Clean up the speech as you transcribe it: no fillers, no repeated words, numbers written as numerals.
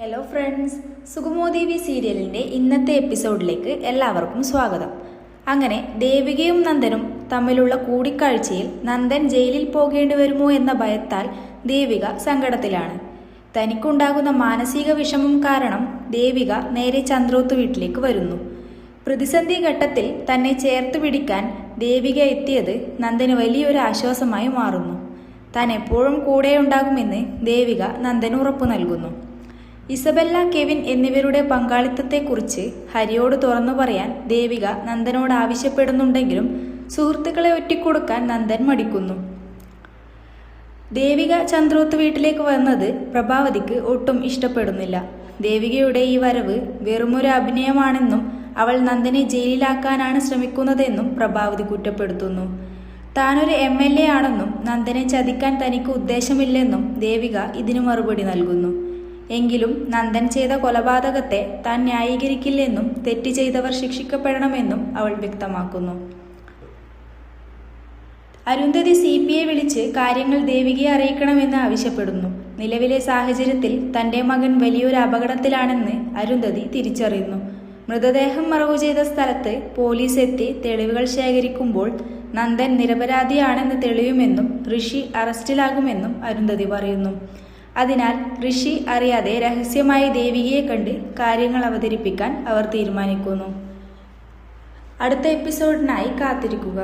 Hello friends, സുഗമോദേവി സീരിയലിൻ്റെ ഇന്നത്തെ എപ്പിസോഡിലേക്ക് എല്ലാവർക്കും സ്വാഗതം. അങ്ങനെ ദേവികയും നന്ദനും തമ്മിലുള്ള കൂടിക്കാഴ്ചയിൽ നന്ദൻ ജയിലിൽ പോകേണ്ടി വരുമോ എന്ന ഭയത്താൽ ദേവിക സങ്കടത്തിലാണ്. തനിക്കുണ്ടാകുന്ന മാനസിക വിഷമം കാരണം ദേവിക നേരെ ചന്ദ്രോത്ത് വീട്ടിലേക്ക് വരുന്നു. പ്രതിസന്ധി ഘട്ടത്തിൽ തന്നെ ചേർത്ത് പിടിക്കാൻ ദേവിക എത്തിയത് നന്ദന് വലിയൊരു ആശ്വാസമായി മാറുന്നു. താൻ എപ്പോഴും കൂടെയുണ്ടാകുമെന്ന് ദേവിക നന്ദന് ഉറപ്പു നൽകുന്നു. ഇസബെല്ല, കെവിൻ എന്നിവരുടെ പങ്കാളിത്തത്തെക്കുറിച്ച് ഹരിയോട് തുറന്നു പറയാൻ ദേവിക നന്ദനോട് ആവശ്യപ്പെടുന്നുണ്ടെങ്കിലും സുഹൃത്തുക്കളെ ഒറ്റിക്കൊടുക്കാൻ നന്ദൻ മടിക്കുന്നു. ദേവിക ചന്ദ്രോത്ത് വീട്ടിലേക്ക് വന്നത് പ്രഭാവതിക്ക് ഒട്ടും ഇഷ്ടപ്പെടുന്നില്ല. ദേവികയുടെ ഈ വരവ് വെറുമൊരു അഭിനയമാണെന്നും അവൾ നന്ദനെ ജയിലിലാക്കാനാണ് ശ്രമിക്കുന്നതെന്നും പ്രഭാവതി കുറ്റപ്പെടുത്തുന്നു. താനൊരു MLA ആണെന്നും നന്ദനെ ചതിക്കാൻ തനിക്ക് ഉദ്ദേശമില്ലെന്നും ദേവിക ഇതിനു മറുപടി നൽകുന്നു. എങ്കിലും നന്ദൻ ചെയ്ത കൊലപാതകത്തെ താൻ ന്യായീകരിക്കില്ലെന്നും തെറ്റ് ചെയ്തവർ ശിക്ഷിക്കപ്പെടണമെന്നും അവൾ വ്യക്തമാക്കുന്നു. അരുന്ധതി CPയെ വിളിച്ച് കാര്യങ്ങൾ ദേവികയെ അറിയിക്കണമെന്ന് ആവശ്യപ്പെടുന്നു. നിലവിലെ സാഹചര്യത്തിൽ തൻ്റെ മകൻ വലിയൊരു അപകടത്തിലാണെന്ന് അരുന്ധതി തിരിച്ചറിയുന്നു. മൃതദേഹം മറവു ചെയ്ത സ്ഥലത്ത് പോലീസ് എത്തി തെളിവുകൾ ശേഖരിക്കുമ്പോൾ നന്ദൻ നിരപരാധിയാണെന്ന് തെളിയുമെന്നും ഋഷി അറസ്റ്റിലാകുമെന്നും അരുന്ധതി പറയുന്നു. അതിനാൽ ഋഷി അറിയാതെ രഹസ്യമായി ദേവികയെ കണ്ട് കാര്യങ്ങൾ അവതരിപ്പിക്കാൻ അവർ തീരുമാനിക്കുന്നു. അടുത്ത എപ്പിസോഡിനായി കാത്തിരിക്കുക.